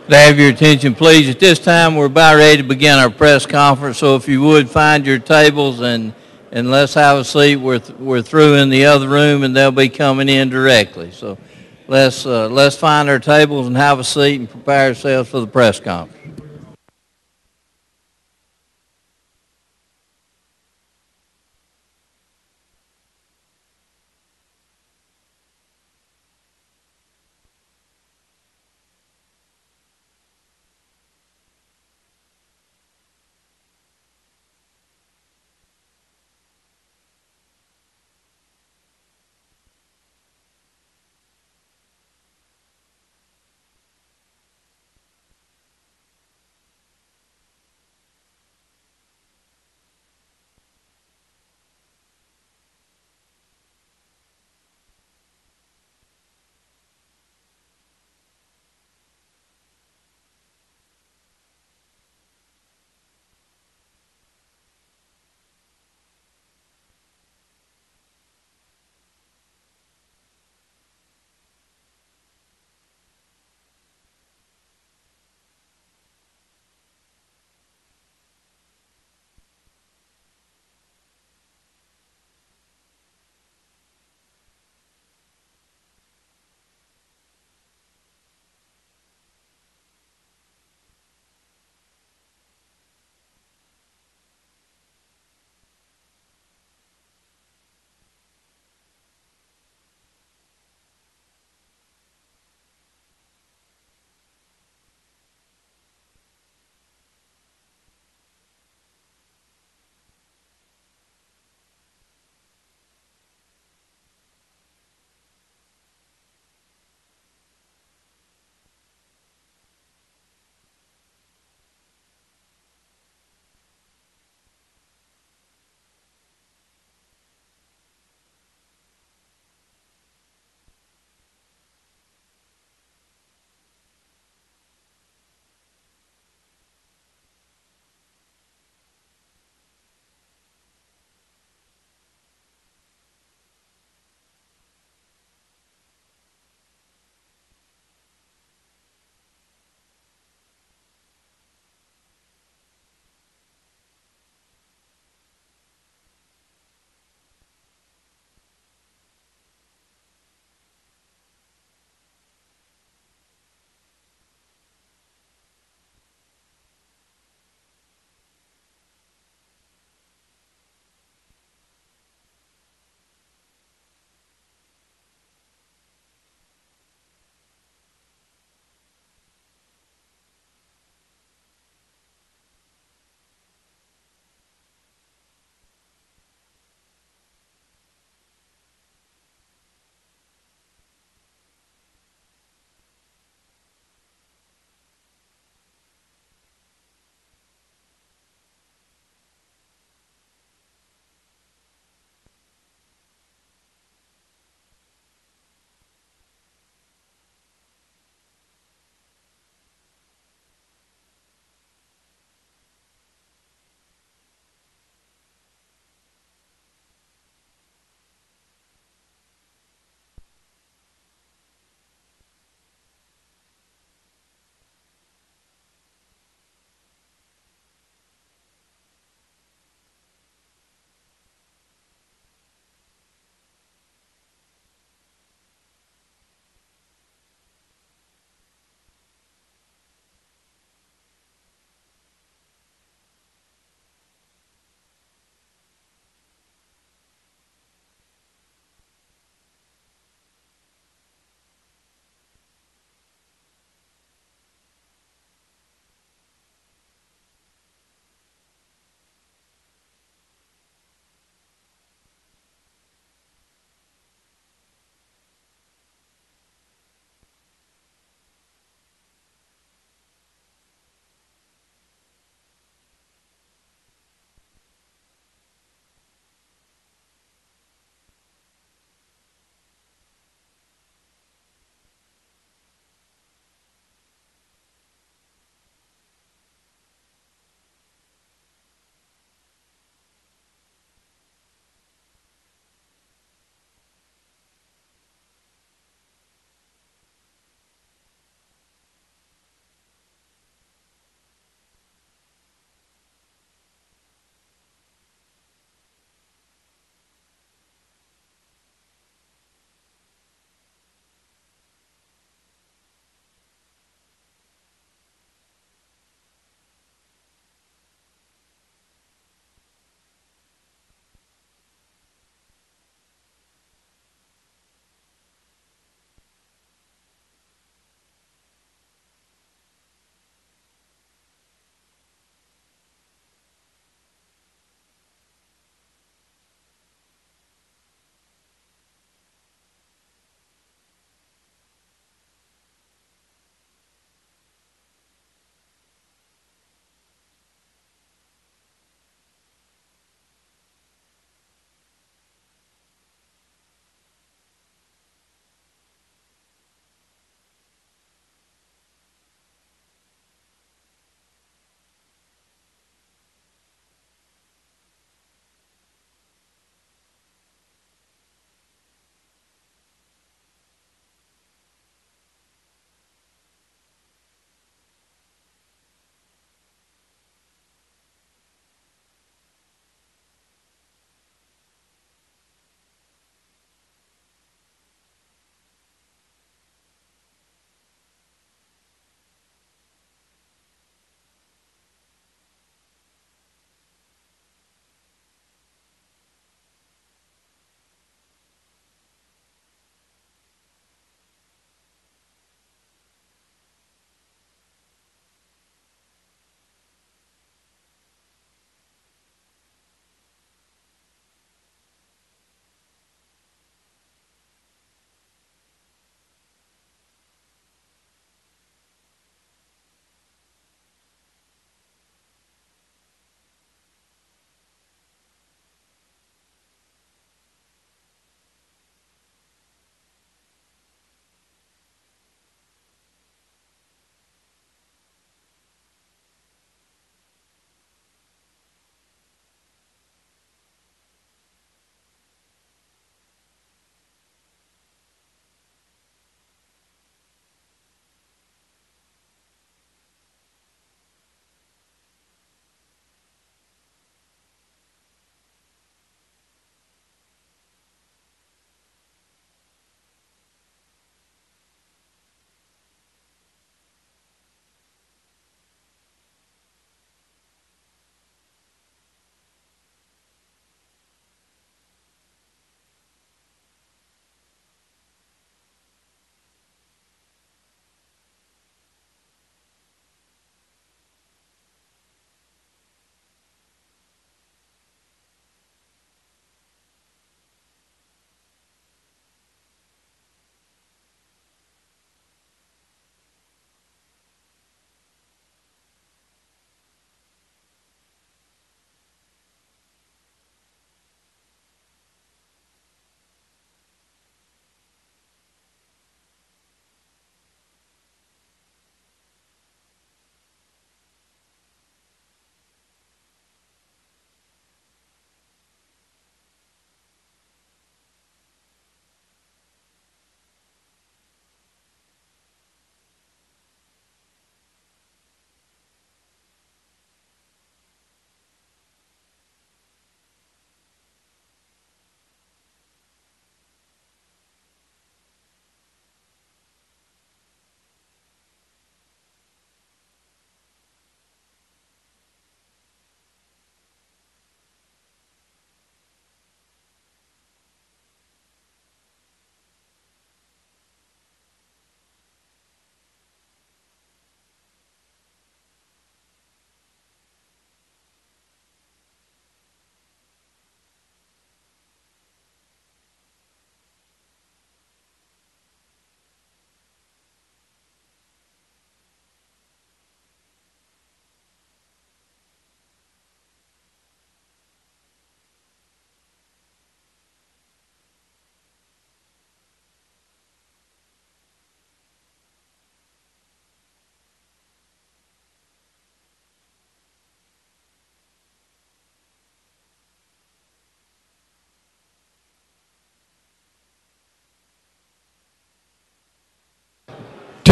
Could I have your attention, please? At this time, we're about ready to begin our press conference, so if you would find your tables and let's have a seat. We're through in the other room, and they'll be coming in directly. So let's find our tables and have a seat and prepare ourselves for the press conference.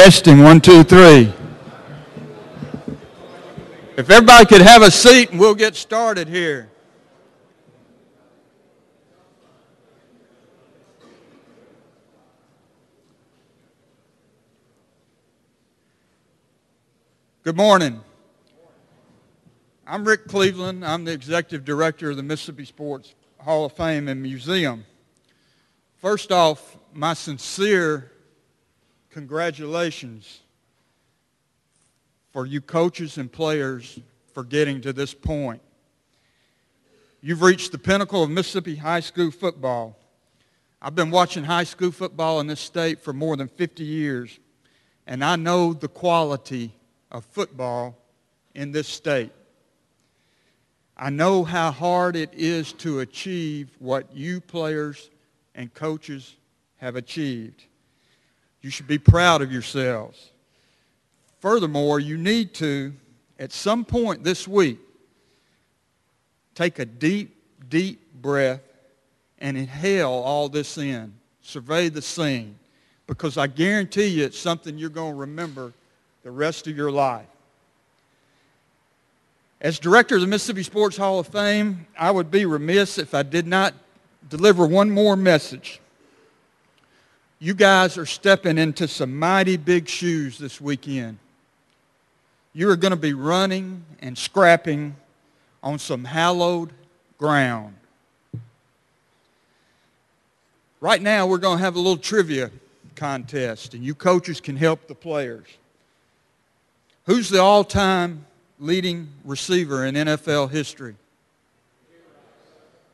Testing, 1, 2, 3. If everybody could have a seat and we'll get started here. Good morning. I'm Rick Cleveland. I'm the Executive Director of the Mississippi Sports Hall of Fame and Museum. First off, my sincere congratulations for you coaches and players for getting to this point. You've reached the pinnacle of Mississippi high school football. I've been watching high school football in this state for more than 50 years, and I know the quality of football in this state. I know how hard it is to achieve what you players and coaches have achieved. You should be proud of yourselves. Furthermore, you need to, at some point this week, take a deep, deep breath and inhale all this in. Survey the scene, because I guarantee you it's something you're going to remember the rest of your life. As director of the Mississippi Sports Hall of Fame, I would be remiss if I did not deliver one more message. You guys are stepping into some mighty big shoes this weekend. You are going to be running and scrapping on some hallowed ground. Right now, we're going to have a little trivia contest, and you coaches can help the players. Who's the all-time leading receiver in NFL history?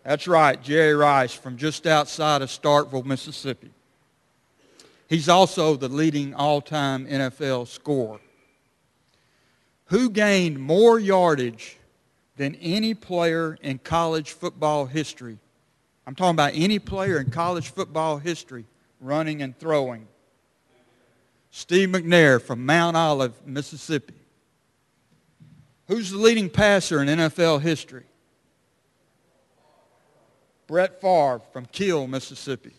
That's right, Jerry Rice from just outside of Starkville, Mississippi. He's also the leading all-time NFL scorer. Who gained more yardage than any player in college football history? I'm talking about any player in college football history, running and throwing. Steve McNair from Mount Olive, Mississippi. Who's the leading passer in NFL history? Brett Favre from Kiel, Mississippi.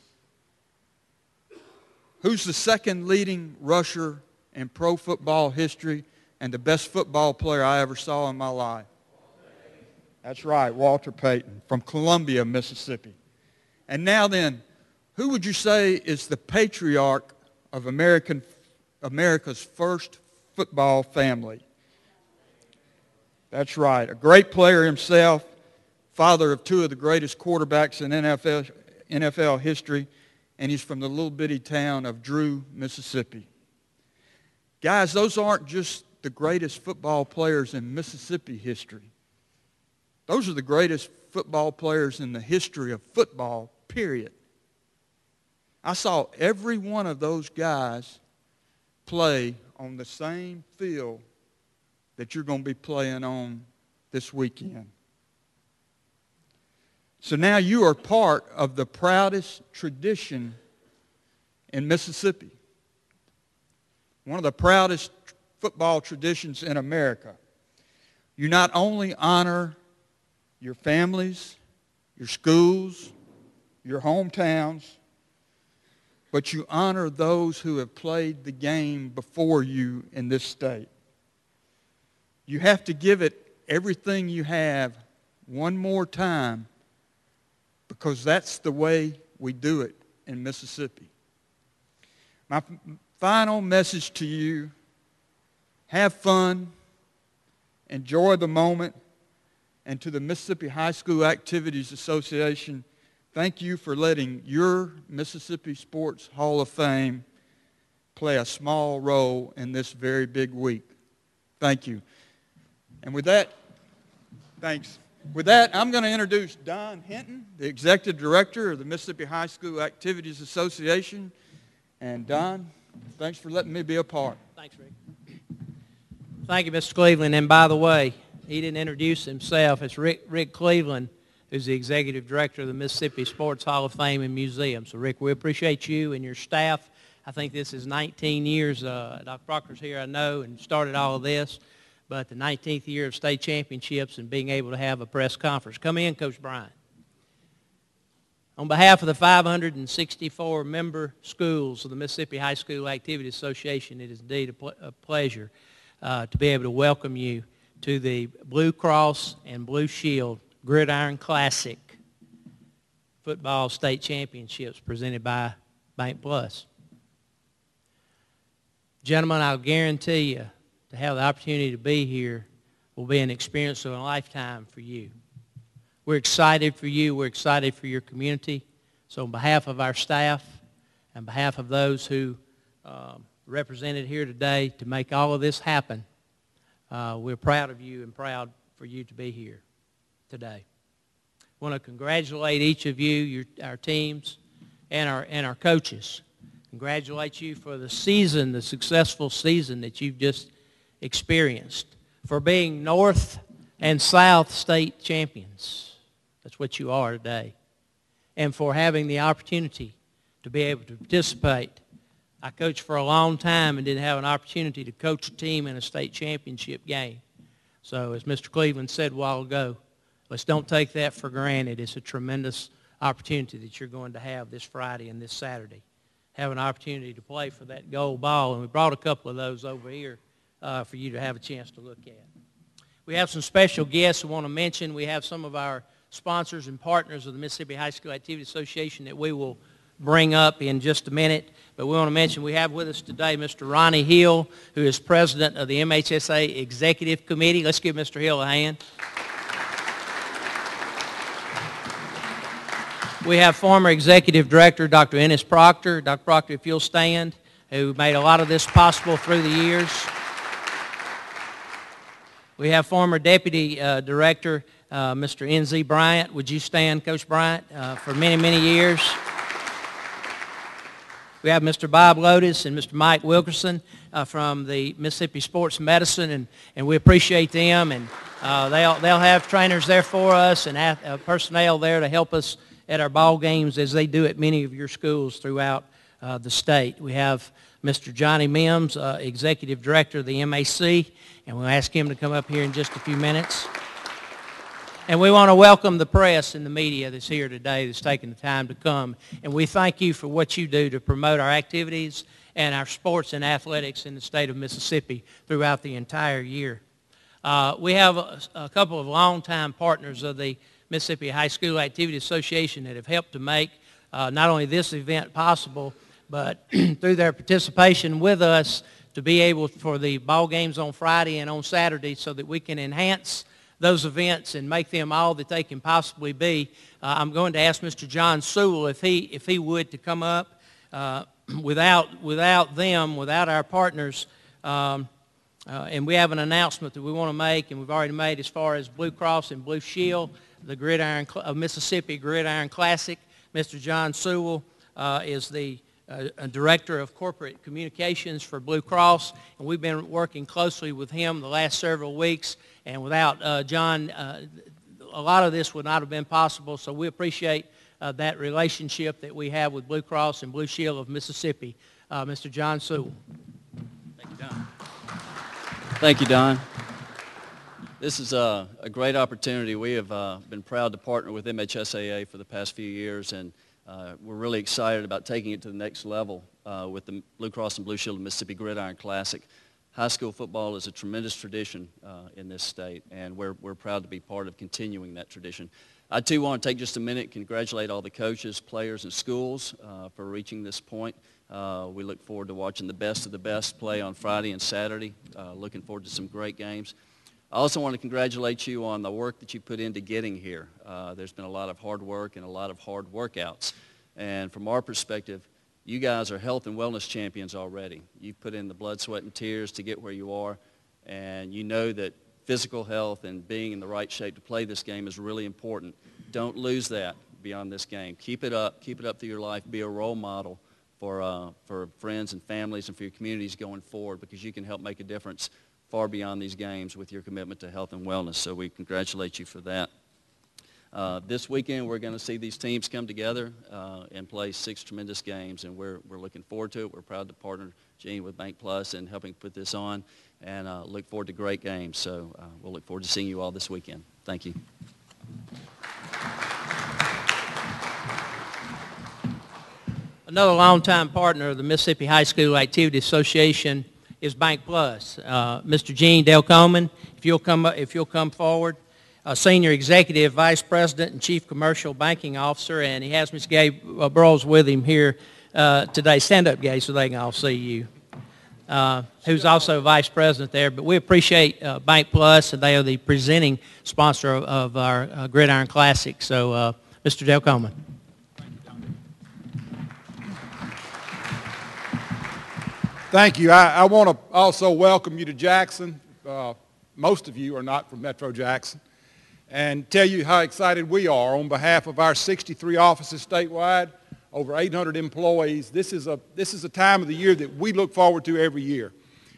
Who's the second leading rusher in pro football history and the best football player I ever saw in my life? That's right, Walter Payton from Columbia, Mississippi. And now then, who would you say is the patriarch of America's first football family? That's right, a great player himself, father of two of the greatest quarterbacks in NFL history, and he's from the little bitty town of Drew, Mississippi. Guys, those aren't just the greatest football players in Mississippi history. Those are the greatest football players in the history of football, period. I saw every one of those guys play on the same field that you're going to be playing on this weekend. So now you are part of the proudest tradition in Mississippi. One of the proudest football traditions in America. You not only honor your families, your schools, your hometowns, but you honor those who have played the game before you in this state. You have to give it everything you have one more time, because that's the way we do it in Mississippi. My final message to you: have fun, enjoy the moment, and to the Mississippi High School Activities Association, thank you for letting your Mississippi Sports Hall of Fame play a small role in this very big week. Thank you. And with that, thanks. With that, I'm going to introduce Don Hinton, the Executive Director of the Mississippi High School Activities Association. And Don, thanks for letting me be a part. Thanks, Rick. Thank you, Mr. Cleveland. And by the way, he didn't introduce himself. It's Rick Cleveland, who's the Executive Director of the Mississippi Sports Hall of Fame and Museum. So, Rick, we appreciate you and your staff. I think this is 19 years. Dr. Proctor's here, I know, and started all of this. But the 19th year of state championships and being able to have a press conference. Come in, Coach Bryant. On behalf of the 564 member schools of the Mississippi High School Activity Association, it is indeed a pleasure to be able to welcome you to the Blue Cross and Blue Shield Gridiron Classic Football State Championships presented by Bank Plus. Gentlemen, I'll guarantee you to have the opportunity to be here will be an experience of a lifetime for you. We're excited for you. We're excited for your community. So on behalf of our staff and on behalf of those who represented here today to make all of this happen, we're proud of you and proud for you to be here today. I want to congratulate each of you, our teams, and our coaches. Congratulate you for the season, the successful season that you've just experienced, for being North and South state champions. That's what you are today. And for having the opportunity to be able to participate. I coached for a long time and didn't have an opportunity to coach a team in a state championship game. So as Mr. Cleveland said a while ago, let's don't take that for granted. It's a tremendous opportunity that you're going to have this Friday and this Saturday. Have an opportunity to play for that gold ball, and we brought a couple of those over here for you to have a chance to look at. We have some special guests I want to mention. We have some of our sponsors and partners of the Mississippi High School Activity Association that we will bring up in just a minute. But we want to mention we have with us today Mr. Ronnie Hill, who is president of the MHSAA Executive Committee. Let's give Mr. Hill a hand. We have former Executive Director Dr. Ennis Proctor. Dr. Proctor, if you'll stand, who made a lot of this possible through the years. We have former Deputy Director Mr. N.Z. Bryant. Would you stand, Coach Bryant, for many, many years? We have Mr. Bob Lotus and Mr. Mike Wilkerson from the Mississippi Sports Medicine, and we appreciate them. And they'll have trainers there for us and personnel there to help us at our ball games as they do at many of your schools throughout the state. We have Mr. Johnny Mims, Executive Director of the MAC, and we'll ask him to come up here in just a few minutes. And we want to welcome the press and the media that's here today that's taken the time to come. And we thank you for what you do to promote our activities and our sports and athletics in the state of Mississippi throughout the entire year. We have a couple of longtime partners of the Mississippi High School Activity Association that have helped to make not only this event possible, but through their participation with us to be able for the ball games on Friday and on Saturday so that we can enhance those events and make them all that they can possibly be. I'm going to ask Mr. John Sewell if he would to come up. Without them, without our partners, and we have an announcement that we want to make, and we've already made as far as Blue Cross and Blue Shield, the Gridiron Mississippi Gridiron Classic. Mr. John Sewell is the Director of Corporate Communications for Blue Cross, and we've been working closely with him the last several weeks, and without John, a lot of this would not have been possible, so we appreciate that relationship that we have with Blue Cross and Blue Shield of Mississippi. Mr. John Sewell. Thank you, Don. Thank you, Don. This is a great opportunity. We have been proud to partner with MHSAA for the past few years, and we're really excited about taking it to the next level with the Blue Cross and Blue Shield of Mississippi Gridiron Classic. High school football is a tremendous tradition in this state, and we're proud to be part of continuing that tradition. I, too, want to take just a minute and congratulate all the coaches, players, and schools for reaching this point. We look forward to watching the best of the best play on Friday and Saturday. Looking forward to some great games. I also want to congratulate you on the work that you put into getting here. There's been a lot of hard work and a lot of hard workouts. And from our perspective, you guys are health and wellness champions already. You've put in the blood, sweat, and tears to get where you are, and you know that physical health and being in the right shape to play this game is really important. Don't lose that beyond this game. Keep it up through your life. Be a role model for friends and families and for your communities going forward, because you can help make a difference far beyond these games with your commitment to health and wellness. So we congratulate you for that. This weekend, we're going to see these teams come together and play 6 tremendous games, and we're looking forward to it. We're proud to partner, Gene, with Bank Plus and helping put this on, and look forward to great games. So we'll look forward to seeing you all this weekend. Thank you. Another longtime partner of the Mississippi High School Activity Association is Bank Plus. Mr. Gene Delcomen, if you'll come forward. Senior Executive Vice President and Chief Commercial Banking Officer, and he has Ms. Gay Burrows with him here today. Stand up, Gay, so they can all see you. Who's also Vice President there. But we appreciate Bank Plus, and they are the presenting sponsor of our Gridiron Classic. So, Mr. Delcomen. Thank you. I want to also welcome you to Jackson. Most of you are not from Metro Jackson. And tell you how excited we are on behalf of our 63 offices statewide, over 800 employees. This is a time of the year that we look forward to every year.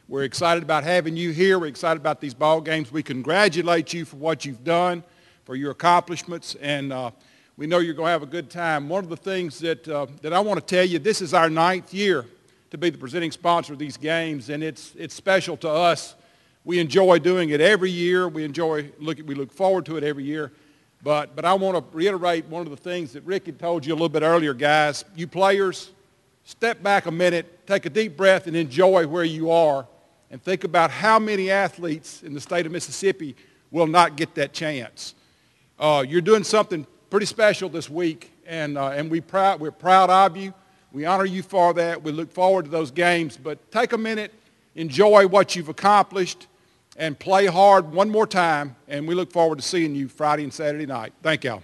We're excited about having you here. We're excited about these ball games. We congratulate you for what you've done, for your accomplishments, and we know you're going to have a good time. One of the things that I want to tell you, this is our 9th year to be the presenting sponsor of these games, and it's special to us. We enjoy doing it every year. We look forward to it every year. But I want to reiterate one of the things that Rick had told you a little bit earlier, guys. You players, step back a minute, take a deep breath, and enjoy where you are, and think about how many athletes in the state of Mississippi will not get that chance. You're doing something pretty special this week, and we're proud of you. We honor you for that. We look forward to those games. But take a minute, enjoy what you've accomplished, and play hard one more time, and we look forward to seeing you Friday and Saturday night. Thank y'all.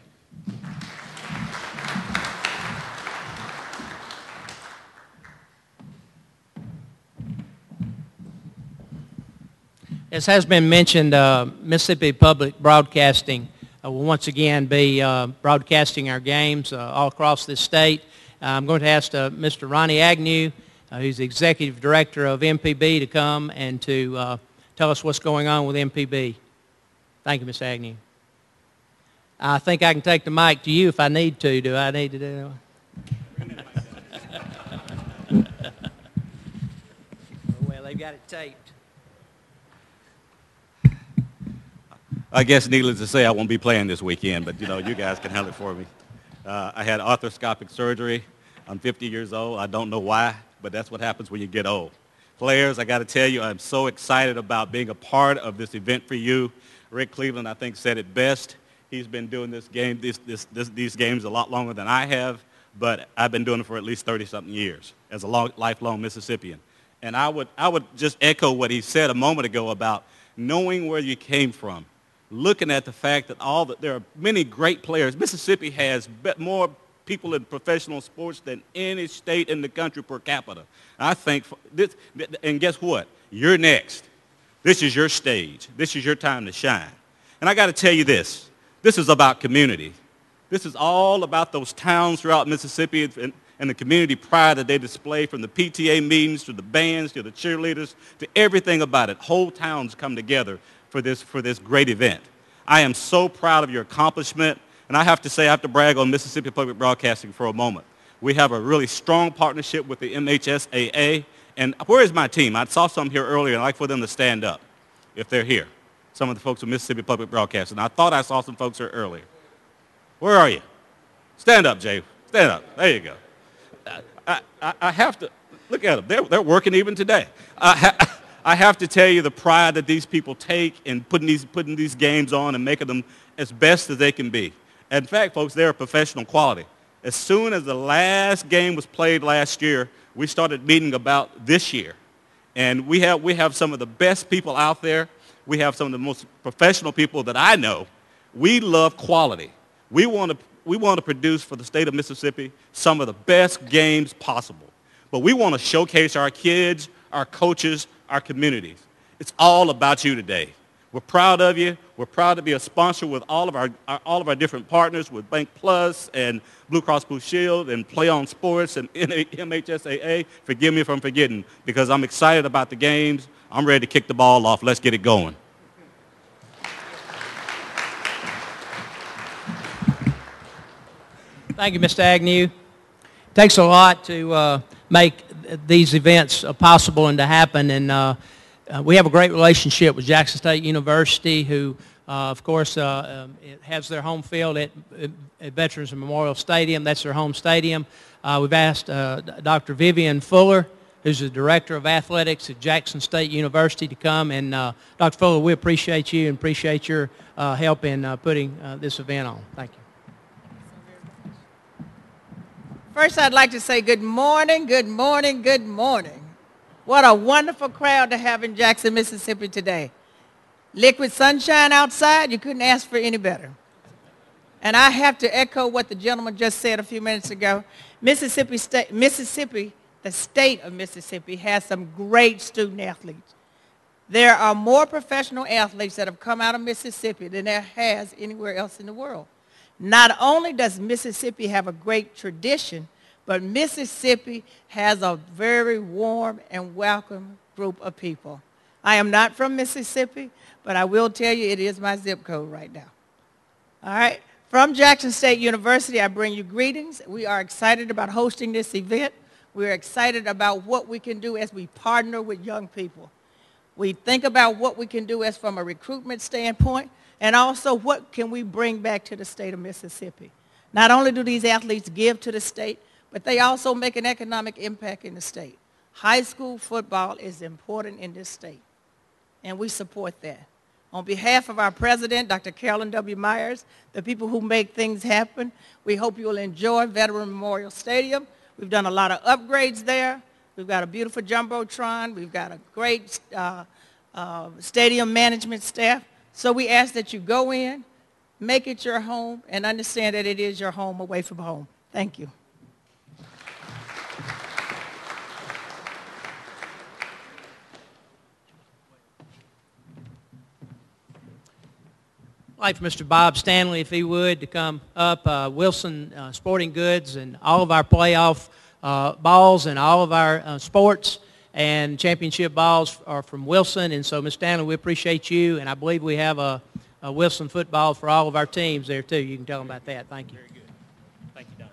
As has been mentioned, Mississippi Public Broadcasting will once again be broadcasting our games all across this state. I'm going to ask Mr. Ronnie Agnew, who's the Executive Director of MPB, to come and to tell us what's going on with MPB. Thank you, Mr. Agnew. I think I can take the mic to you if I need to. Do I need to do that? Well, they've got it taped. I guess needless to say, I won't be playing this weekend, but you guys can handle it for me. I had arthroscopic surgery. I'm 50 years old. I don't know why, but that's what happens when you get old. Players, I got to tell you, I'm so excited about being a part of this event for you. Rick Cleveland, I think, said it best. He's been doing these games a lot longer than I have, but I've been doing it for at least 30-something years as a lifelong Mississippian. And I would just echo what he said a moment ago about knowing where you came from, looking at the fact that there are many great players. Mississippi has more people in professional sports than any state in the country per capita. I think this, and guess what? You're next. This is your stage. This is your time to shine. And I got to tell you this. This is about community. This is all about those towns throughout Mississippi and the community pride that they display, from the PTA meetings to the bands to the cheerleaders to everything about it. Whole towns come together for this great event. I am so proud of your accomplishment. And I have to say, I have to brag on Mississippi Public Broadcasting for a moment. We have a really strong partnership with the MHSAA. And where is my team? I saw some here earlier, and I'd like for them to stand up if they're here. Some of the folks from Mississippi Public Broadcasting. I thought I saw some folks here earlier. Where are you? Stand up, Jay. Stand up. There you go. I have to, look at them. They're working even today. I have to tell you the pride that these people take in putting these games on and making them as best as they can be. In fact, folks, they're professional quality. As soon as the last game was played last year, we started meeting about this year. And we have some of the best people out there. We have some of the most professional people that I know. We love quality. We want to produce for the state of Mississippi some of the best games possible. But we want to showcase our kids, our coaches, our communities. It's all about you today. We're proud of you. We're proud to be a sponsor with all of our different partners, with Bank Plus and Blue Cross Blue Shield and Play On Sports and MHSAA. Forgive me if I'm forgetting, because I'm excited about the games. I'm ready to kick the ball off. Let's get it going. Thank you, Mr. Agnew. It takes a lot to make these events possible and to happen, and we have a great relationship with Jackson State University, who Of course, it has their home field at Veterans Memorial Stadium. That's their home stadium. We've asked Dr. Vivian Fuller, who's the Director of Athletics at Jackson State University, to come. And Dr. Fuller, we appreciate you and appreciate your help in putting this event on. Thank you. First, I'd like to say good morning, good morning, good morning. What a wonderful crowd to have in Jackson, Mississippi today. Liquid sunshine outside, you couldn't ask for any better. And I have to echo what the gentleman just said a few minutes ago. Mississippi, the state of Mississippi, has some great student athletes. There are more professional athletes that have come out of Mississippi than there has anywhere else in the world. Not only does Mississippi have a great tradition, but Mississippi has a very warm and welcome group of people. I am not from Mississippi, but I will tell you it is my zip code right now. All right? From Jackson State University, I bring you greetings. We are excited about hosting this event. We're excited about what we can do as we partner with young people. We think about what we can do as from a recruitment standpoint, and also what can we bring back to the state of Mississippi. Not only do these athletes give to the state, but they also make an economic impact in the state. High school football is important in this state, and we support that. On behalf of our president, Dr. Carolyn W. Myers, the people who make things happen, we hope you will enjoy Veteran Memorial Stadium. We've done a lot of upgrades there. We've got a beautiful jumbotron. We've got a great stadium management staff. So we ask that you go in, make it your home, and understand that it is your home away from home. Thank you. I'd like for Mr. Bob Stanley, if he would, to come up. Wilson Sporting Goods and all of our playoff balls and all of our sports and championship balls are from Wilson. And so, Ms. Stanley, we appreciate you. And I believe we have a Wilson football for all of our teams there, too. You can tell them about that. Thank you. Very good. Thank you, Don.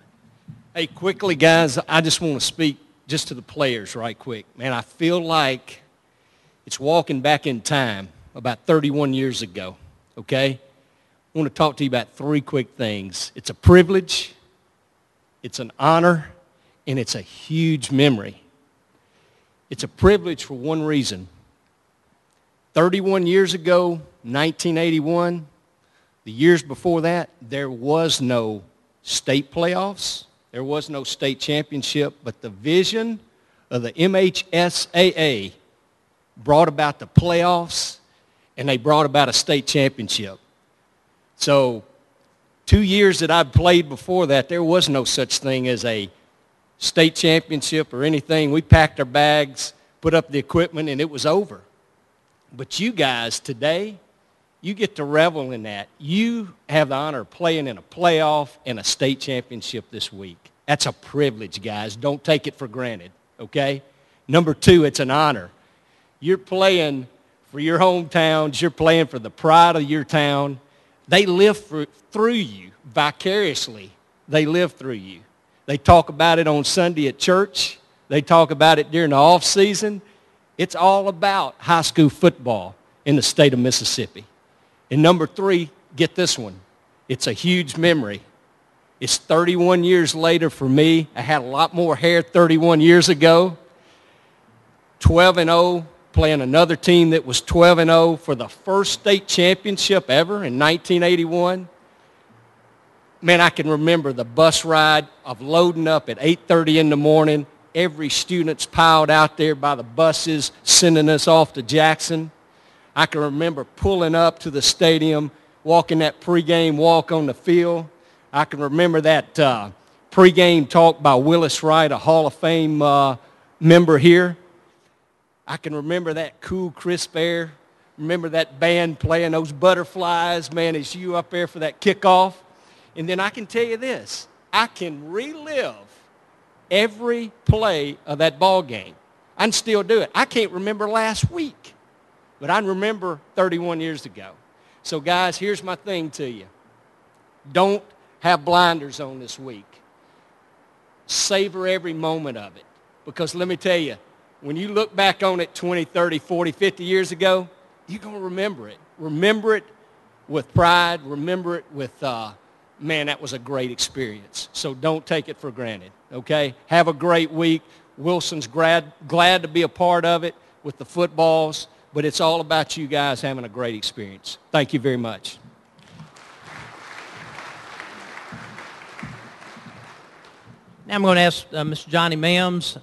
Hey, quickly, guys, I just want to speak just to the players right quick. Man, I feel like it's walking back in time about 31 years ago, okay? I want to talk to you about three quick things. It's a privilege, it's an honor, and it's a huge memory. It's a privilege for one reason. 31 years ago, 1981, the years before that, there was no state playoffs. There was no state championship, but the vision of the MHSAA brought about the playoffs, and they brought about a state championship. So 2 years that I've played before that, there was no such thing as a state championship or anything. We packed our bags, put up the equipment, and it was over. But you guys today, you get to revel in that. You have the honor of playing in a playoff and a state championship this week. That's a privilege, guys. Don't take it for granted, okay? Number two, it's an honor. You're playing for your hometowns. You're playing for the pride of your town. They live through you vicariously. They live through you. They talk about it on Sunday at church. They talk about it during the off season. It's all about high school football in the state of Mississippi. And number three, get this one. It's a huge memory. It's 31 years later for me. I had a lot more hair 31 years ago. 12-0, playing another team that was 12-0 for the first state championship ever in 1981. Man, I can remember the bus ride of loading up at 8:30 in the morning. Every student's piled out there by the buses, sending us off to Jackson. I can remember pulling up to the stadium, walking that pregame walk on the field. I can remember that pregame talk by Willis Wright, a Hall of Fame member here. I can remember that cool, crisp air. Remember that band playing those butterflies, man, as you up there for that kickoff. And then I can tell you this, I can relive every play of that ball game. I can still do it. I can't remember last week, but I remember 31 years ago. So, guys, here's my thing to you. Don't have blinders on this week. Savor every moment of it. Because let me tell you, when you look back on it 20, 30, 40, 50 years ago, you're going to remember it. Remember it with pride. Remember it with, man, that was a great experience. So don't take it for granted, okay? Have a great week. Wilson's glad to be a part of it with the footballs, but it's all about you guys having a great experience. Thank you very much. Now I'm going to ask Mr. Johnny Mims,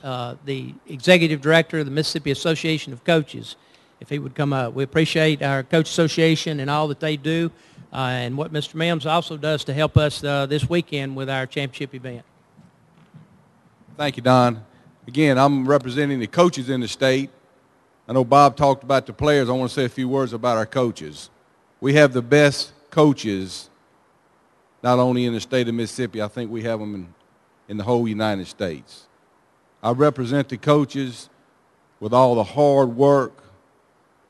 the Executive Director of the Mississippi Association of Coaches, if he would come up. We appreciate our Coach Association and all that they do and what Mr. Mims also does to help us this weekend with our championship event. Thank you, Don. Again, I'm representing the coaches in the state. I know Bob talked about the players. I want to say a few words about our coaches. We have the best coaches not only in the state of Mississippi, I think we have them in the whole United States. I represent the coaches with all the hard work,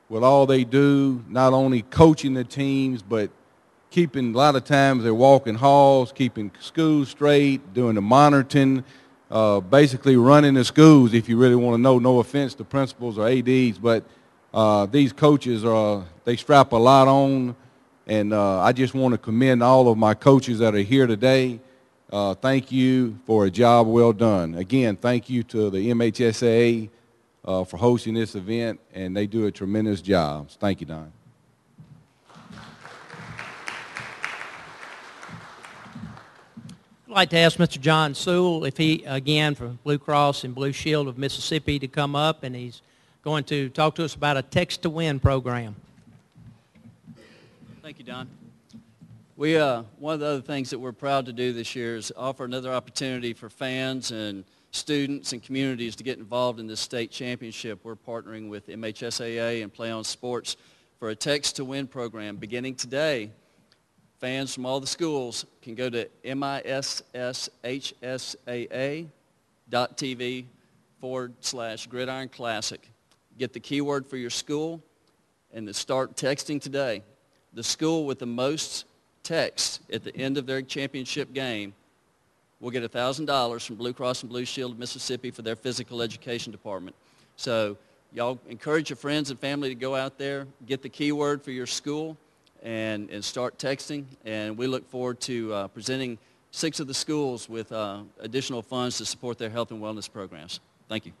with all they do, not only coaching the teams, but keeping, a lot of times they're walking halls, keeping schools straight, doing the monitoring, basically running the schools, if you really want to know. No offense to principals or ADs, but these coaches, they strap a lot on, and I just want to commend all of my coaches that are here today. Thank you for a job well done. Again, thank you to the MHSAA for hosting this event, and they do a tremendous job. Thank you, Don. I'd like to ask Mr. John Sewell if he, again, from Blue Cross and Blue Shield of Mississippi, to come up, and he's going to talk to us about a Text to Win program. Thank you, Don. One of the other things that we're proud to do this year is offer another opportunity for fans and students and communities to get involved in this state championship. We're partnering with MHSAA and Play On Sports for a Text to Win program beginning today. Fans from all the schools can go to MISSHSAA.TV/Gridiron Classic. Get the keyword for your school and then start texting today. The school with the most texts at the end of their championship game will get $1,000 from Blue Cross and Blue Shield of Mississippi for their physical education department. So y'all encourage your friends and family to go out there, get the keyword for your school, and start texting. And we look forward to presenting 6 of the schools with additional funds to support their health and wellness programs. Thank you.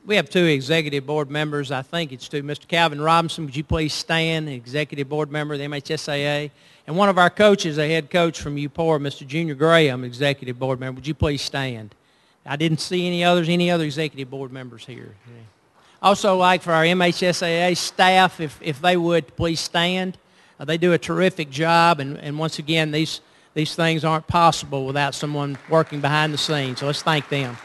We have 2 executive board members. I think it's 2. Mr. Calvin Robinson, would you please stand, executive board member of the MHSAA? And one of our coaches, a head coach from EUPORA, Mr. Junior Graham, executive board member. Would you please stand? I didn't see any other executive board members here. Also, like for our MHSAA staff, if they would please stand. They do a terrific job, and once again, these things aren't possible without someone working behind the scenes. So let's thank them.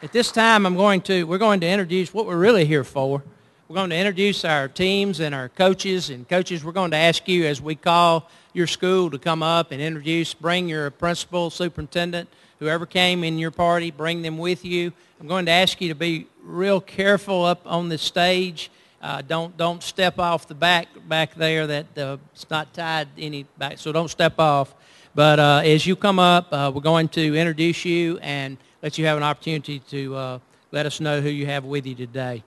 At this time, we're going to introduce what we're really here for. We're going to introduce our teams and our coaches. And coaches, we're going to ask you, as we call your school, to come up and bring your principal, superintendent, whoever came in your party, bring them with you. I'm going to ask you to be real careful up on the stage. Don't step off the back there. It's not tied any back, so don't step off. But as you come up, we're going to introduce you and let you have an opportunity to let us know who you have with you today.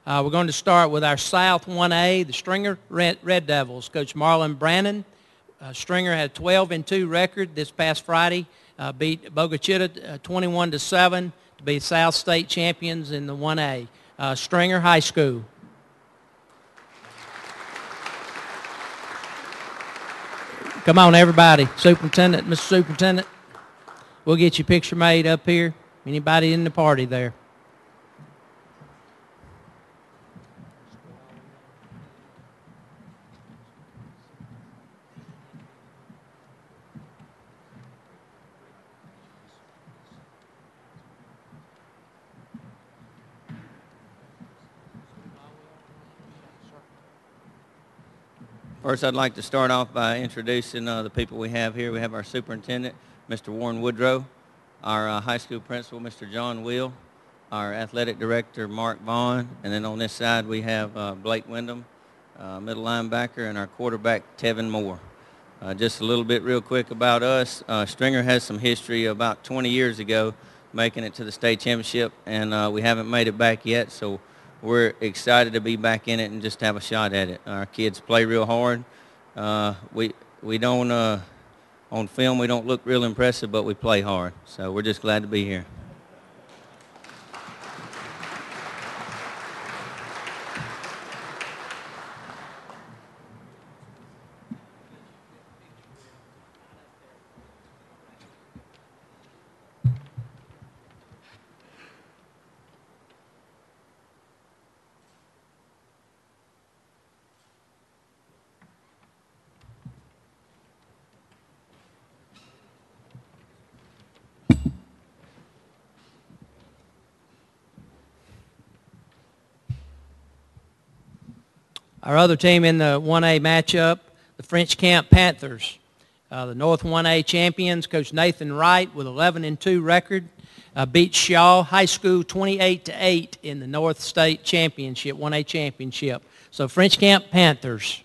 We're going to start with our South 1A, the Stringer Red Devils. Coach Marlon Brannon. Stringer had a 12-2 record this past Friday. Beat Bogachita 21-7 to be South State champions in the 1A. Stringer High School. Come on, everybody. Superintendent, Mr. Superintendent. We'll get your picture made up here. Anybody in the party there? First, I'd like to start off by introducing the people we have here. We have our superintendent, Mr. Warren Woodrow, our high school principal, Mr. John Will, our athletic director, Mark Vaughn, and then on this side we have Blake Wyndham, middle linebacker, and our quarterback, Tevin Moore. Just a little bit real quick about us. Stringer has some history about 20 years ago making it to the state championship, and we haven't made it back yet, so we're excited to be back in it and just have a shot at it. Our kids play real hard. We don't, on film, we don't look real impressive, but we play hard, so we're just glad to be here. Our other team in the 1A matchup, the French Camp Panthers. The North 1A champions, Coach Nathan Wright with 11-2 record, beat Shaw High School 28-8 in the North State Championship, 1A championship. So French Camp Panthers.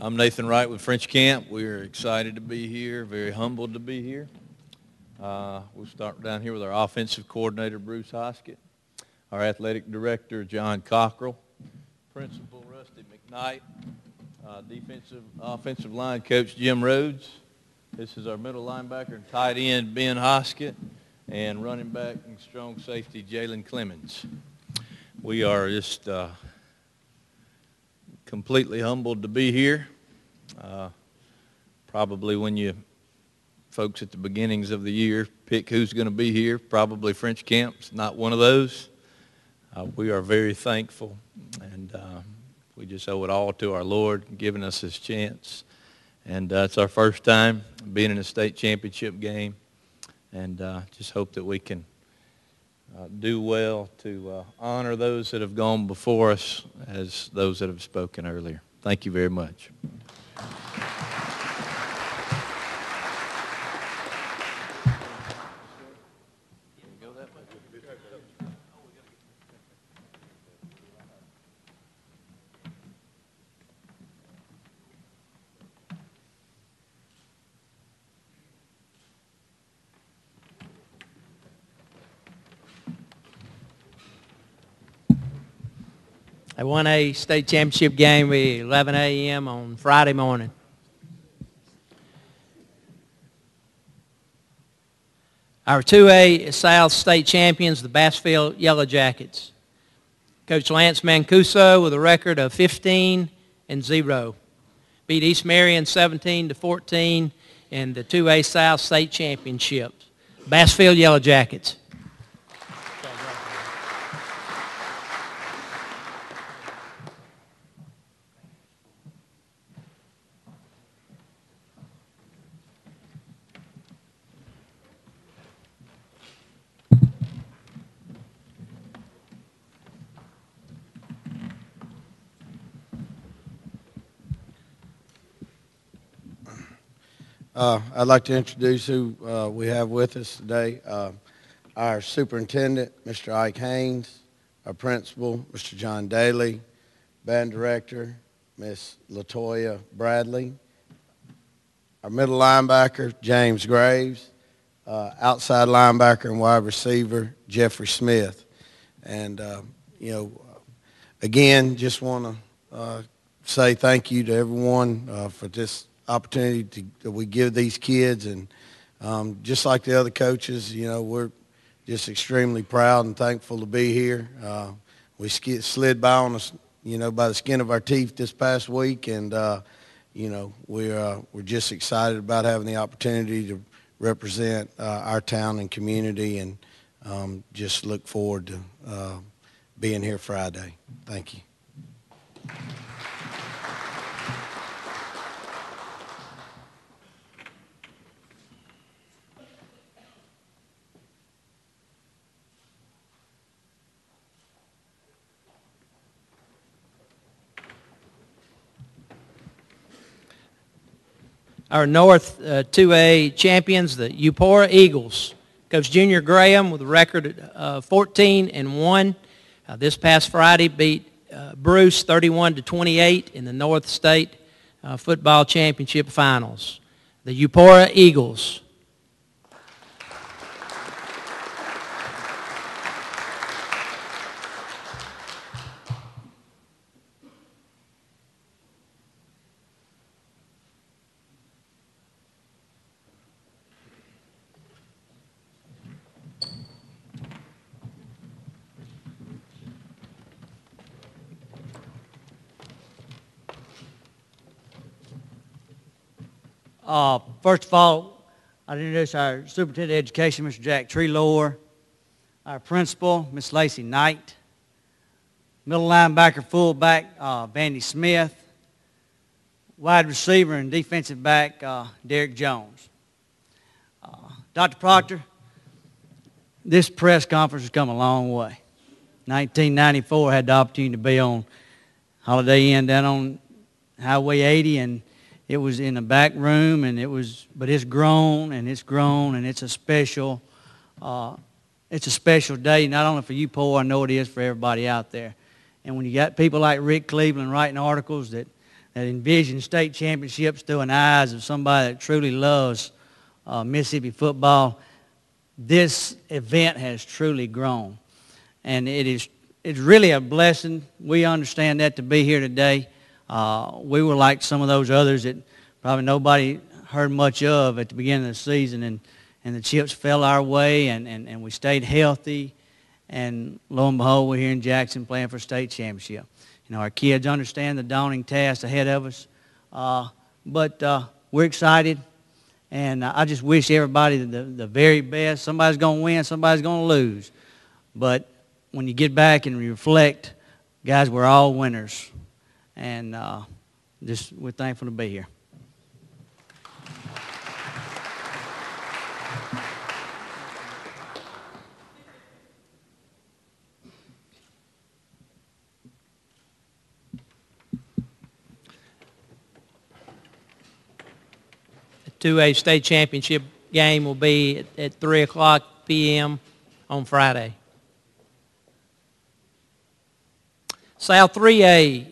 I'm Nathan Wright with French Camp. We're excited to be here, very humbled to be here. We'll start down here with our offensive coordinator, Bruce Hoskett, our athletic director, John Cockrell, principal, Rusty McKnight, offensive line coach, Jim Rhodes. This is our middle linebacker and tight end, Ben Hoskett, and running back and strong safety, Jalen Clemens. We are just completely humbled to be here. Probably when you folks at the beginnings of the year pick who's going to be here, probably French Camp's not one of those. We are very thankful, and we just owe it all to our Lord giving us this chance. And it's our first time being in a state championship game, and just hope that we can do well to honor those that have gone before us as those that have spoken earlier. Thank you very much. They won a state championship game at 11 a.m. on Friday morning. Our 2A South state champions, the Bassfield Yellow Jackets. Coach Lance Mancuso with a record of 15-0. Beat East Marion 17-14 in the 2A South state championships. Bassfield Yellow Jackets. I'd like to introduce who we have with us today. Our superintendent, Mr. Ike Haynes, our principal, Mr. John Daly, band director, Miss Latoya Bradley, our middle linebacker, James Graves, outside linebacker and wide receiver, Jeffrey Smith. And, again, just want to say thank you to everyone for this opportunity that we give these kids. And just like the other coaches, we're just extremely proud and thankful to be here. We slid by on us, by the skin of our teeth this past week, and we're just excited about having the opportunity to represent our town and community, and just look forward to being here Friday. Thank you. our North 2A champions, the EUPORA Eagles. Coach Junior Graham with a record of 14-1. This past Friday beat Bruce 31-28 in the North State Football Championship Finals. The EUPORA Eagles. First of all, I'd introduce our Superintendent of Education, Mr. Jack Treloar, our Principal, Ms. Lacey Knight, middle linebacker, fullback, Vandy Smith, wide receiver and defensive back, Derek Jones. Dr. Proctor, this press conference has come a long way. 1994, I had the opportunity to be on Holiday Inn down on Highway 80, and it was in the back room, but it's grown and it's grown, and it's a special day, not only for EUPORA, I know it is for everybody out there. And when you got people like Rick Cleveland writing articles that envision state championships through the eyes of somebody that truly loves Mississippi football, this event has truly grown. And it's really a blessing. We understand that to be here today. We were like some of those others that probably nobody heard much of at the beginning of the season, and the chips fell our way, and we stayed healthy, and lo and behold, we're here in Jackson playing for state championship. You know, our kids understand the daunting task ahead of us, but we're excited, and I just wish everybody the very best. Somebody's going to win, somebody's going to lose, but when you get back and reflect, guys, we're all winners. And we're thankful to be here. The 2A state championship game will be at 3 o'clock p.m. on Friday. South 3A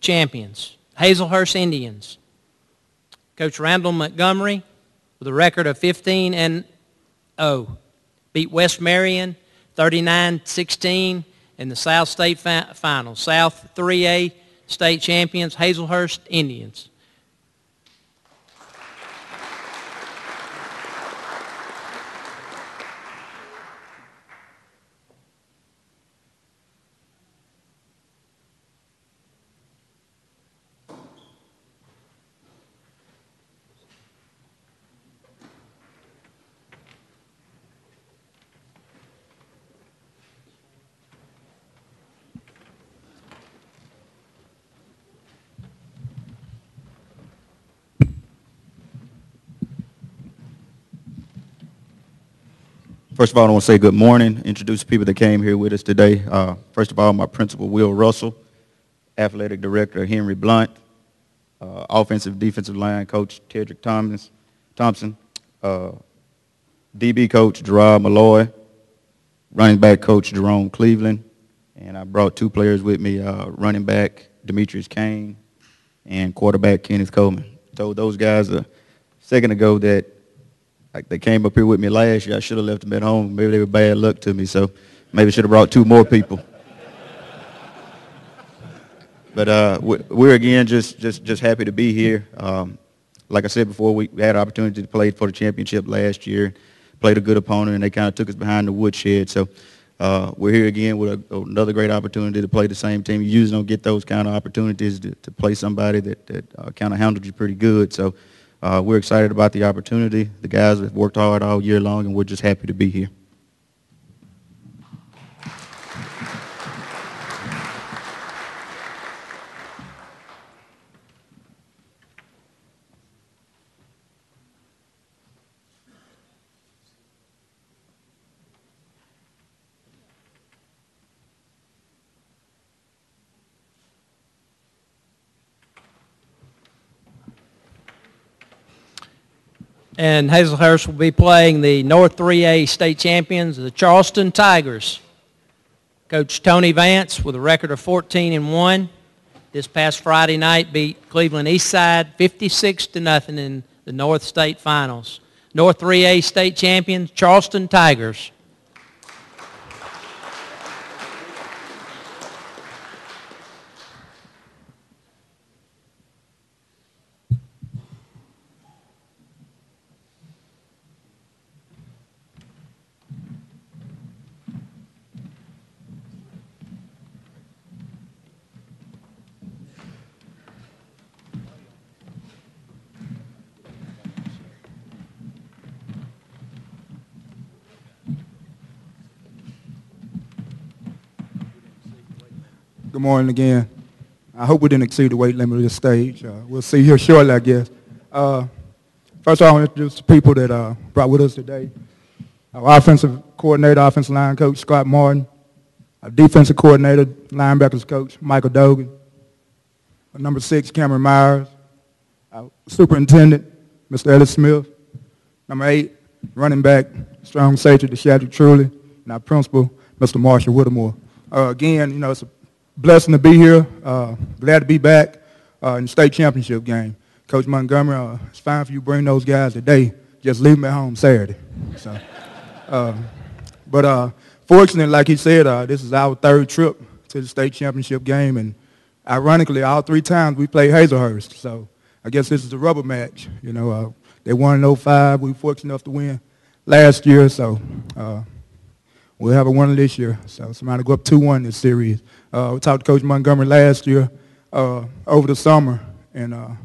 champions, HAZLEHURST Indians. Coach Randall Montgomery with a record of 15-0. Beat West Marion 39-16 in the South State Finals. South 3A state champions, HAZLEHURST Indians. First of all, I want to say good morning, introduce the people that came here with us today. First of all, my principal, Will Russell, athletic director, Henry Blunt, offensive defensive line coach, Tedrick Thompson, DB coach, Gerard Malloy, running back coach, Jerome Cleveland, and I brought two players with me, running back, Demetrius Kane, and quarterback, Kenneth Coleman. Told those guys a second ago that they came up here with me last year. I should have left them at home. Maybe they were bad luck to me, so maybe I should have brought two more people. But we're again just happy to be here. Like I said before, we had an opportunity to play for the championship last year, played a good opponent, and they kind of took us behind the woodshed. So we're here again with another great opportunity to play the same team. You usually don't get those kind of opportunities to play somebody that kind of handled you pretty good. So we're excited about the opportunity. The guys have worked hard all year long, and we're just happy to be here. And Hazlehurst will be playing the North 3A state champions, the Charleston Tigers. Coach Tony Vance with a record of 14-1. This past Friday night beat Cleveland Eastside 56-0 in the North State Finals. North 3A state champions, Charleston Tigers. Good morning again. I hope we didn't exceed the weight limit of this stage. We'll see here shortly, I guess. First of all, I want to introduce the people that brought with us today. Our offensive coordinator, offensive line coach, Scott Martin. Our defensive coordinator, linebackers coach, Michael Dogan. Our number 6, Cameron Myers. Our superintendent, Mr. Ellis Smith. Number 8, running back, strong safety, DeShadrick Truly. And our principal, Mr. Marshall Whittemore. Again, you know, it's a blessing to be here. Glad to be back in the state championship game. Coach Montgomery, it's fine for you to bring those guys today. Just leave them at home Saturday. So, but fortunately, like he said, this is our 3rd trip to the state championship game. And ironically, all 3 times we played HAZLEHURST. So I guess this is a rubber match. You know, they won in 05. We were fortunate enough to win last year. So we'll have a winner this year. So somebody go up 2-1 in this series. We talked to Coach Montgomery last year over the summer, and I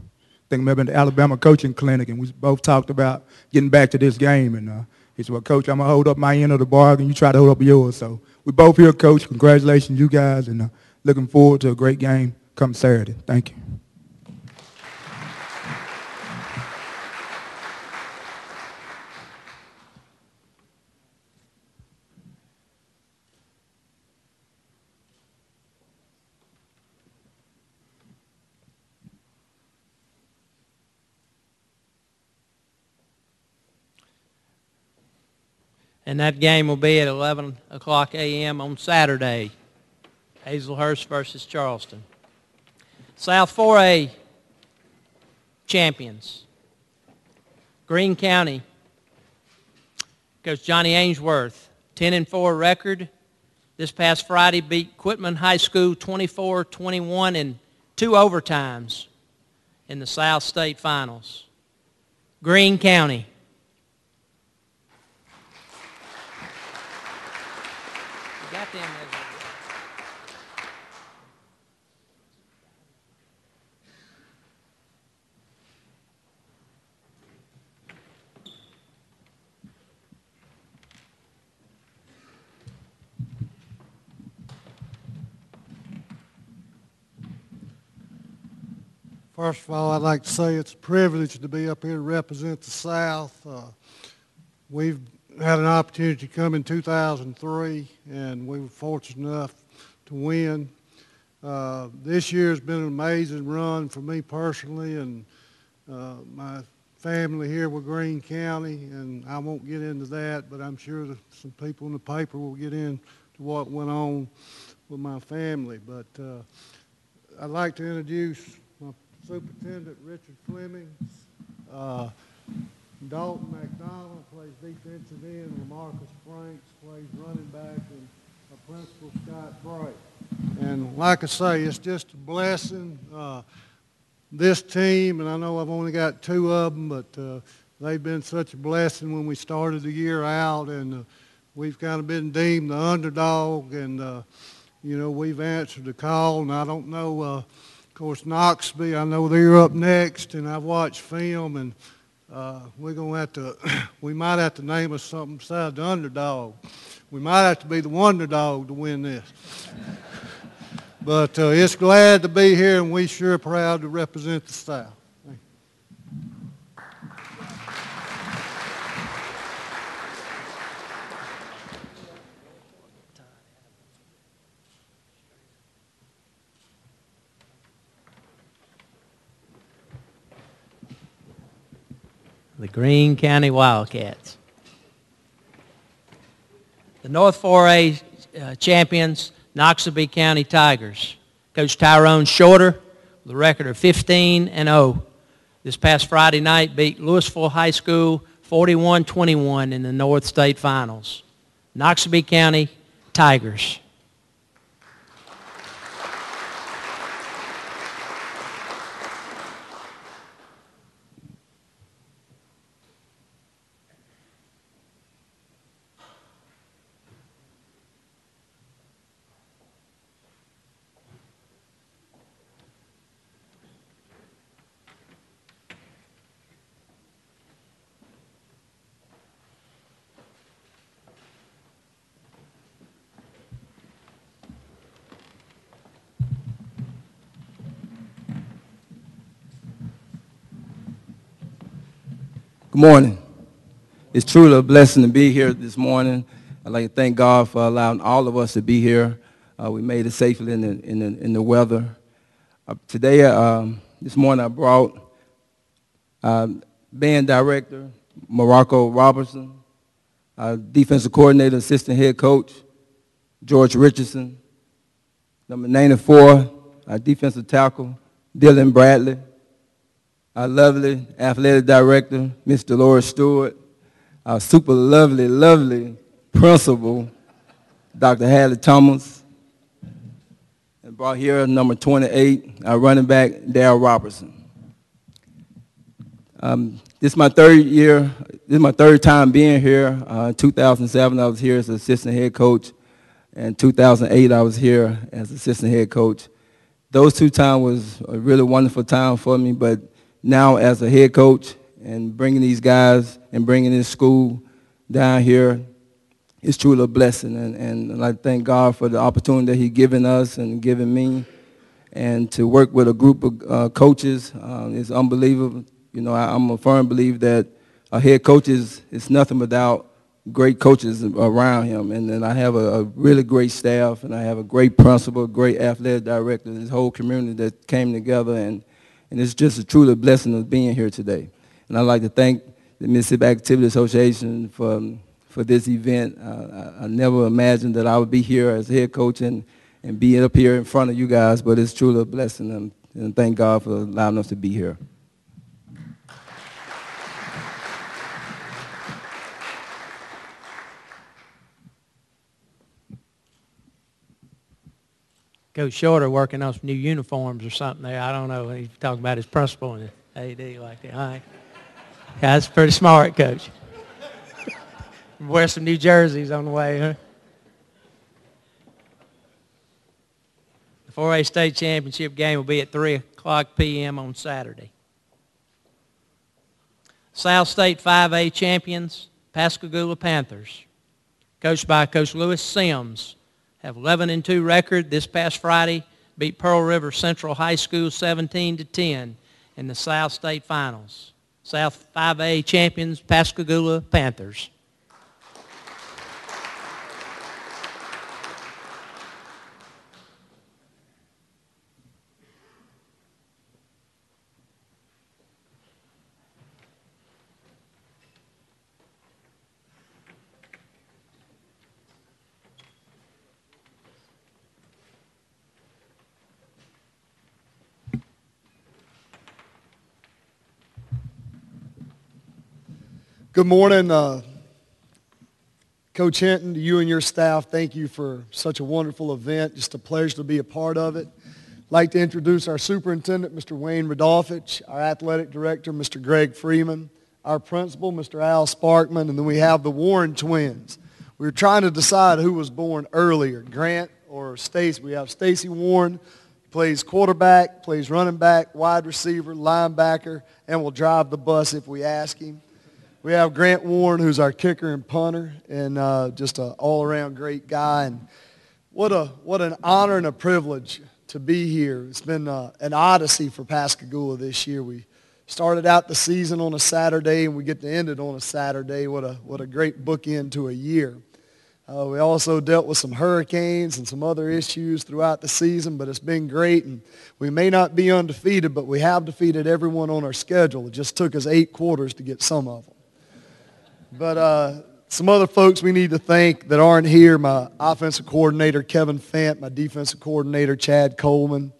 think maybe in the Alabama coaching clinic, and we both talked about getting back to this game. And he said, well, Coach, I'm going to hold up my end of the bargain. You try to hold up yours. So we both here, Coach. Congratulations, you guys, and looking forward to a great game come Saturday. Thank you. And that game will be at 11 o'clock a.m. on Saturday. HAZLEHURST versus Charleston. South 4A champions. Greene County. Coach Johnny Ainsworth, 10-4 record. This past Friday beat Quitman High School 24-21 in 2 overtimes in the South State Finals. Greene County. Got them. First of all, I'd like to say it's a privilege to be up here to represent the South. We've had an opportunity to come in 2003, and we were fortunate enough to win. This year has been an amazing run for me personally, and my family here with Greene County, and I won't get into that, but I'm sure that some people in the paper will get into what went on with my family. But I'd like to introduce my superintendent, Richard Fleming. Dalton McDonald plays defensive end, Lamarcus Franks plays running back, and our principal, Scott Bright. And like I say, it's just a blessing. This team, and I know I've only got 2 of them, but they've been such a blessing when we started the year out, and we've kind of been deemed the underdog, and you know, we've answered the call. And I don't know, of course, Knoxville, I know they're up next, and I've watched film, and we're going to have to, we might have to name us something besides the underdog. We might have to be the wonder dog to win this. But it's glad to be here, and we sure are proud to represent the South. Thank you. the Greene County Wildcats. The North 4A champions, Noxubee County Tigers. Coach Tyrone Shorter with a record of 15-0. This past Friday night beat Louisville High School 41-21 in the North State Finals. Noxubee County Tigers. Good morning. It's truly a blessing to be here this morning. I'd like to thank God for allowing all of us to be here. We made it safely in the weather. Today, this morning, I brought band director Morocco Robertson, defensive coordinator, assistant head coach George Richardson, number 94, our defensive tackle Dylan Bradley, our lovely athletic director, Ms. Dolores Stewart, our super lovely principal, Dr. Hadley Thomas, and brought here number 28, our running back, Darryl Robertson. This is my third year. This is my third time being here. In 2007, I was here as assistant head coach. In 2008, I was here as assistant head coach. Those 2 times was a really wonderful time for me, but now as a head coach and bringing these guys and bringing this school down here, it's truly a blessing. And I thank God for the opportunity that He's given us and given me. And to work with a group of coaches is unbelievable. You know, I'm a firm believer that a head coach is nothing without great coaches around him. And then I have a really great staff, and I have a great principal, great athletic director, this whole community that came together. And it's just a truly blessing of being here today. And I'd like to thank the Mississippi Activity Association for this event. I never imagined that I would be here as head coach and be up here in front of you guys, but it's truly a blessing, and thank God for allowing us to be here. Coach Shorter working on some new uniforms or something there. I don't know. He's talking about his principal and his AD like that. All right. Yeah, that's pretty smart, Coach. Wear some new jerseys on the way, huh? The 4A state championship game will be at 3 o'clock p.m. on Saturday. South State 5A champions, Pascagoula Panthers, coached by Coach Lewis Sims, have 11-2 record. This past Friday, beat Pearl River Central High School 17-10 in the South State Finals. South 5A champions, Pascagoula Panthers. Good morning, Coach Hinton, to you and your staff. Thank you for such a wonderful event. Just a pleasure to be a part of it. I'd like to introduce our superintendent, Mr. Wayne Radolfich, our athletic director, Mr. Greg Freeman, our principal, Mr. Al Sparkman, and then we have the Warren twins. We were trying to decide who was born earlier, Grant or Stacy. We have Stacy Warren, plays quarterback, plays running back, wide receiver, linebacker, and will drive the bus if we ask him. We have Grant Warren, who's our kicker and punter, and just an all-around great guy. And what an honor and a privilege to be here. It's been an odyssey for Pascagoula this year. We started out the season on a Saturday, and we get to end it on a Saturday. What a great bookend to a year. We also dealt with some hurricanes and some other issues throughout the season, but it's been great. And we may not be undefeated, but we have defeated everyone on our schedule. It just took us 8 quarters to get some of them. But some other folks we need to thank that aren't here, my offensive coordinator, Kevin Fant, my defensive coordinator, Chad Coleman,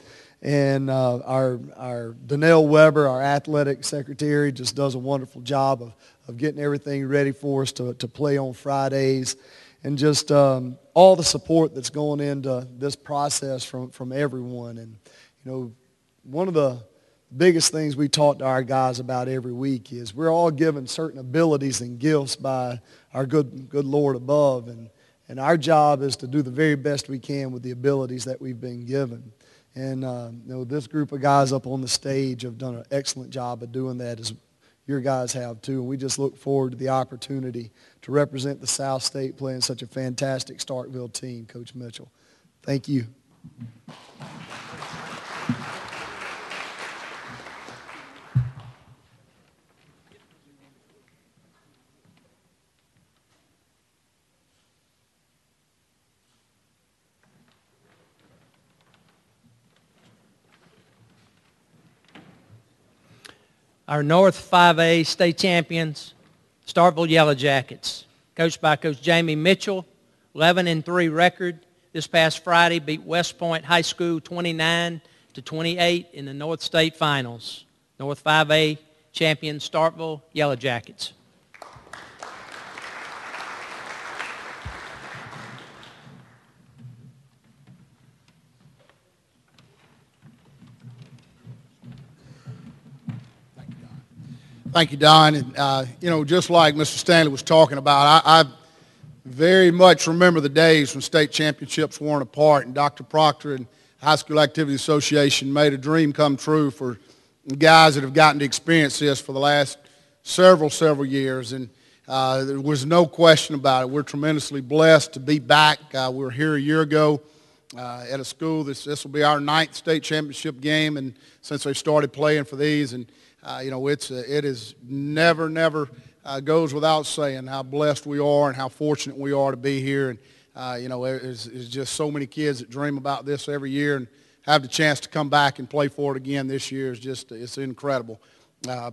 and our Donnell Weber, our athletic secretary, just does a wonderful job of getting everything ready for us to play on Fridays. And just all the support that's going into this process from everyone. And, you know, one of the biggest things we talk to our guys about every week is we're all given certain abilities and gifts by our good Lord above. And our job is to do the very best we can with the abilities that we've been given. And, you know, this group of guys up on the stage have done an excellent job of doing that, as your guys have too. And we just look forward to the opportunity to represent the South State playing such a fantastic Starkville team, Coach Mitchell. Thank you. Our North 5A state champions, Starkville Yellow Jackets, coached by Coach Jamie Mitchell, 11-3 record. This past Friday beat West Point High School 29-28 in the North State Finals. North 5A champions, Starkville Yellow Jackets. Thank you, Don. And, you know, just like Mr. Stanley was talking about, I very much remember the days when state championships weren't apart, and Dr. Proctor and High School Activity Association made a dream come true for guys that have gotten to experience this for the last several years. And there was no question about it. We're tremendously blessed to be back. We were here a year ago at a school. This will be our 9th state championship game, and since they started playing for these. And you know, it is never goes without saying how blessed we are and how fortunate we are to be here. And, you know, there's just so many kids that dream about this every year, and have the chance to come back and play for it again this year is just, it's incredible.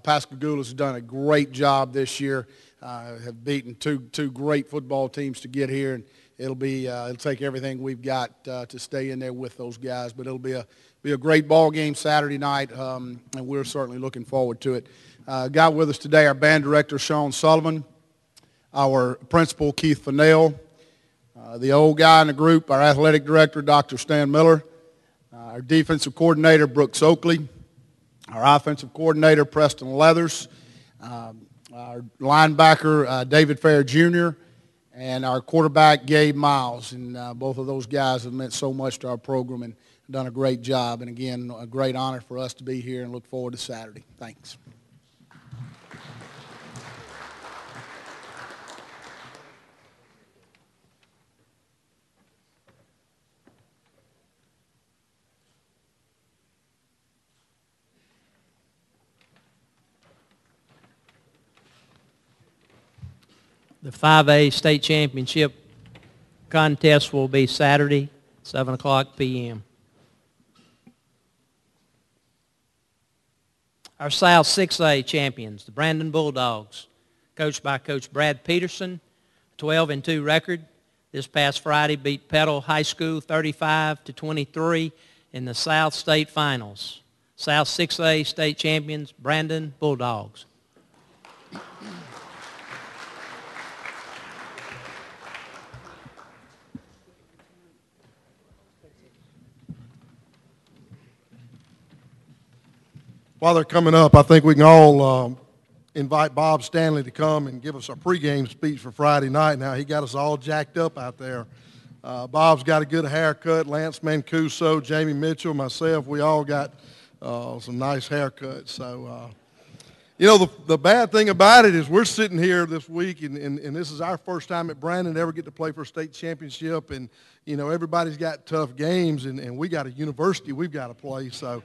Pascagoula has done a great job this year, have beaten two great football teams to get here, and it'll take everything we've got to stay in there with those guys. But it'll be a great ball game Saturday night, and we're certainly looking forward to it. Got with us today our band director, Sean Sullivan, our principal, Keith Fennell, the old guy in the group, our athletic director, Dr. Stan Miller, our defensive coordinator, Brooks Oakley, our offensive coordinator, Preston Leathers, our linebacker, David Fair Jr., and our quarterback, Gabe Miles. And both of those guys have meant so much to our program and done a great job. And again, a great honor for us to be here, and look forward to Saturday. Thanks. The 5A state championship contest will be Saturday, 7 o'clock p.m. Our South 6A champions, the Brandon Bulldogs, coached by Coach Brad Peterson, 12-2 record. This past Friday beat Petal High School 35-23 in the South State Finals. South 6A state champions, Brandon Bulldogs. While they're coming up, I think we can all invite Bob Stanley to come and give us a pregame speech for Friday night. Now, he got us all jacked up out there. Bob's got a good haircut. Lance Mancuso, Jamie Mitchell, myself, we all got some nice haircuts. So, you know, the bad thing about it is we're sitting here this week, and this is our first time at Brandon to ever get to play for a state championship. And, you know, everybody's got tough games, and we got a university we've got to play. So,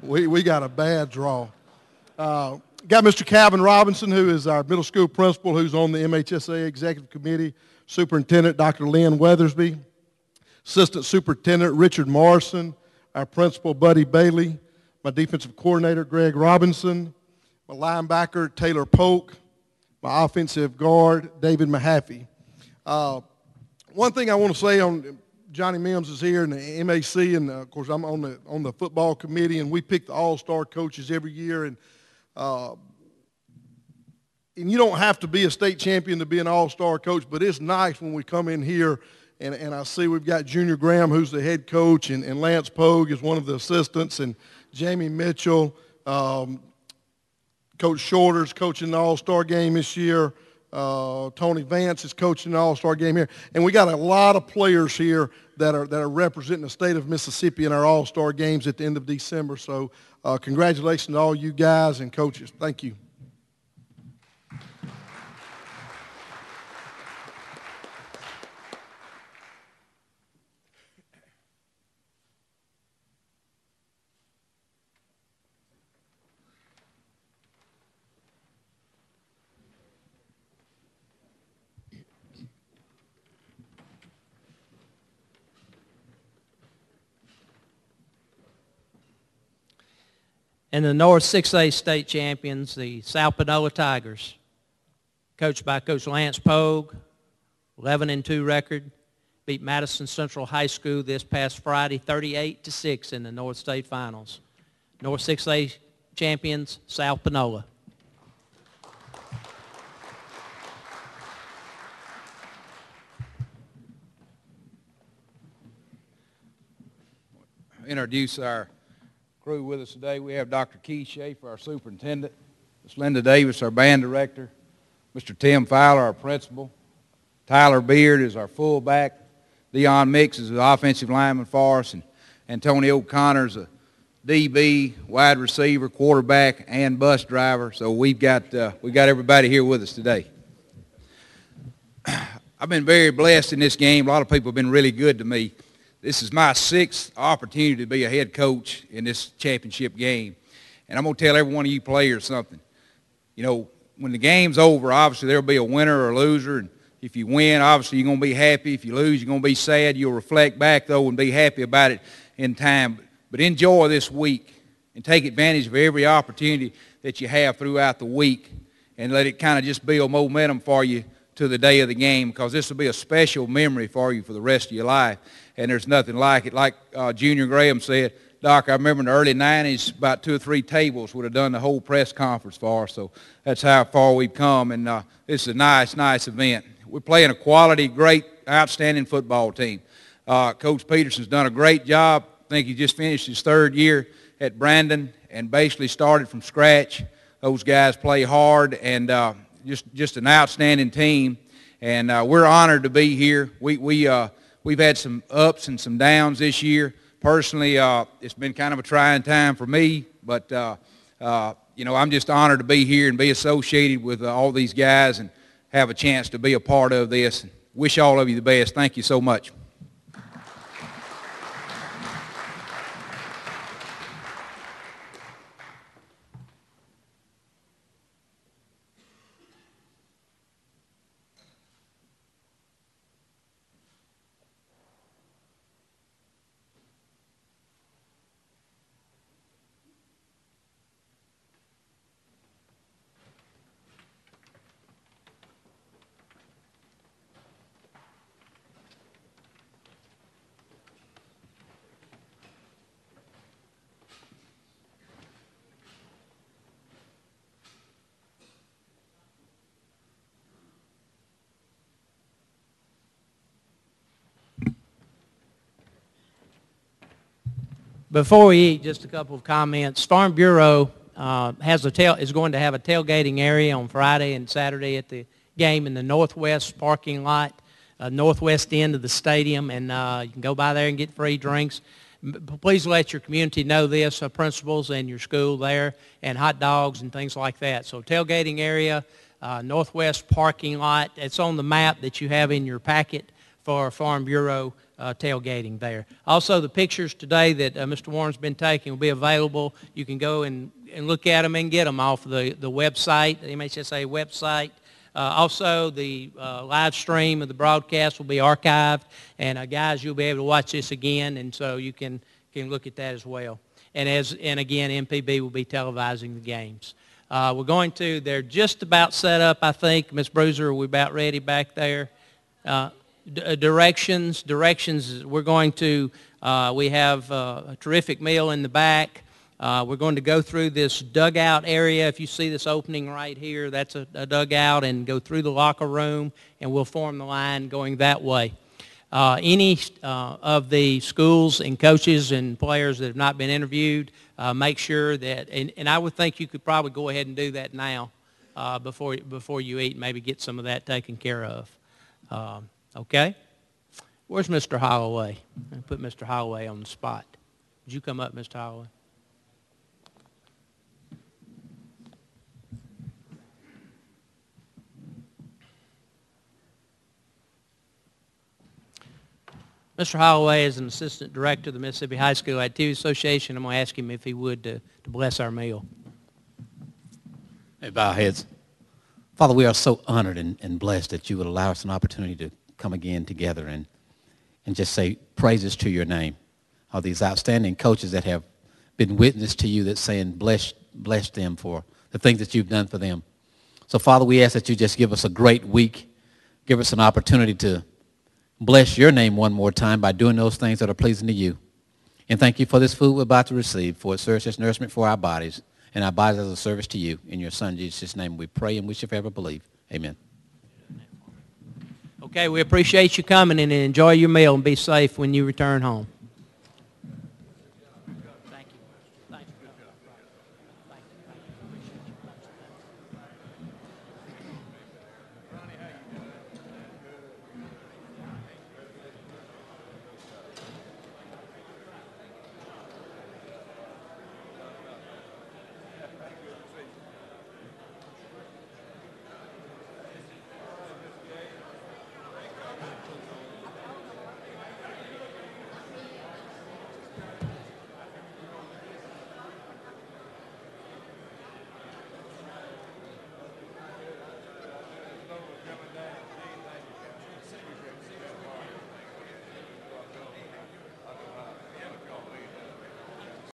we got a bad draw. Got Mr. Calvin Robinson, who is our middle school principal, who's on the MHSAA Executive Committee. Superintendent Dr. Lynn Weathersby. Assistant Superintendent Richard Morrison. Our principal Buddy Bailey. My defensive coordinator Greg Robinson. My linebacker Taylor Polk. My offensive guard David Mahaffey. One thing I want to say on Johnny Mims is here and the MAC, and of course I'm on the football committee, and we pick the all-star coaches every year, and you don't have to be a state champion to be an all-star coach, but it's nice when we come in here and I see we've got Junior Graham, who's the head coach, and Lance Pogue is one of the assistants, and Jamie Mitchell, Coach Shorter's coaching the all-star game this year. Tony Vance is coaching the all-star game here. And we got a lot of players here that are representing the state of Mississippi in our all-star games at the end of December. So congratulations to all you guys and coaches. Thank you. And the North 6A state champions, the South Panola Tigers, coached by Coach Lance Pogue, 11-2 record, beat Madison Central High School this past Friday, 38-6 in the North State Finals. North 6A champions, South Panola. Introduce our crew with us today. We have Dr. Keith Schaefer, our superintendent, Ms. Linda Davis, our band director, Mr. Tim Fowler, our principal, Tyler Beard is our fullback, Dion Mix is the offensive lineman for us, and Tony O'Connor is a DB, wide receiver, quarterback, and bus driver. So we've got everybody here with us today. I've been very blessed in this game. A lot of people have been really good to me. This is my 6th opportunity to be a head coach in this championship game. And I'm going to tell every one of you players something. You know, when the game's over, obviously there'll be a winner or a loser. And if you win, obviously you're going to be happy. If you lose, you're going to be sad. You'll reflect back, though, and be happy about it in time. But enjoy this week and take advantage of every opportunity that you have throughout the week and let it kind of just build momentum for you to the day of the game, because this will be a special memory for you for the rest of your life. And there's nothing like it. Like Junior Graham said, Doc, I remember in the early 90s, about 2 or 3 tables would have done the whole press conference for us. So that's how far we've come, and this is a nice event. We're playing a quality, great, outstanding football team. Coach Peterson's done a great job. I think he just finished his 3rd year at Brandon and basically started from scratch. Those guys play hard, and just an outstanding team. And we're honored to be here. We've had some ups and some downs this year. Personally, it's been kind of a trying time for me, but you know, I'm just honored to be here and be associated with all these guys and have a chance to be a part of this. Wish all of you the best. Thank you so much. Before we eat, just a couple of comments. Farm Bureau is going to have a tailgating area on Friday and Saturday at the game in the northwest parking lot, northwest end of the stadium, and you can go by there and get free drinks. Please let your community know this, principals and your school there, and hot dogs and things like that. So tailgating area, northwest parking lot. It's on the map that you have in your packet for Farm Bureau tailgating there. Also, the pictures today that Mr. Warren's been taking will be available. You can go and and look at them and get them off the website, the MHSAA website. Also, the live stream of the broadcast will be archived, and guys, you'll be able to watch this again, and so you can look at that as well. And again, MPB will be televising the games. They're just about set up, I think. Ms. Bruiser, are we about ready back there? Directions, we're going to, we have a terrific meal in the back. We're going to go through this dugout area. If you see this opening right here, that's a dugout, and go through the locker room, and we'll form the line going that way. Any of the schools and coaches and players that have not been interviewed, make sure that, and I would think you could probably go ahead and do that now before you eat, maybe get some of that taken care of. Okay? Where's Mr. Holloway? I put Mr. Holloway on the spot. Would you come up, Mr. Holloway? Mr. Holloway is an assistant director of the Mississippi High School Activity Association. I'm going to ask him if he would to bless our meal. Hey, bow heads. Father, we are so honored and blessed that you would allow us an opportunity to come again together and just say praises to your name. All these outstanding coaches that have been witness to you, that's saying bless them for the things that you've done for them. So, Father, we ask that you just give us a great week. Give us an opportunity to bless your name one more time by doing those things that are pleasing to you. And thank you for this food we're about to receive, for it serves as nourishment for our bodies, and our bodies as a service to you. In your Son, Jesus' name, we pray and we shall ever believe. Amen. Okay, we appreciate you coming, and enjoy your meal, and be safe when you return home.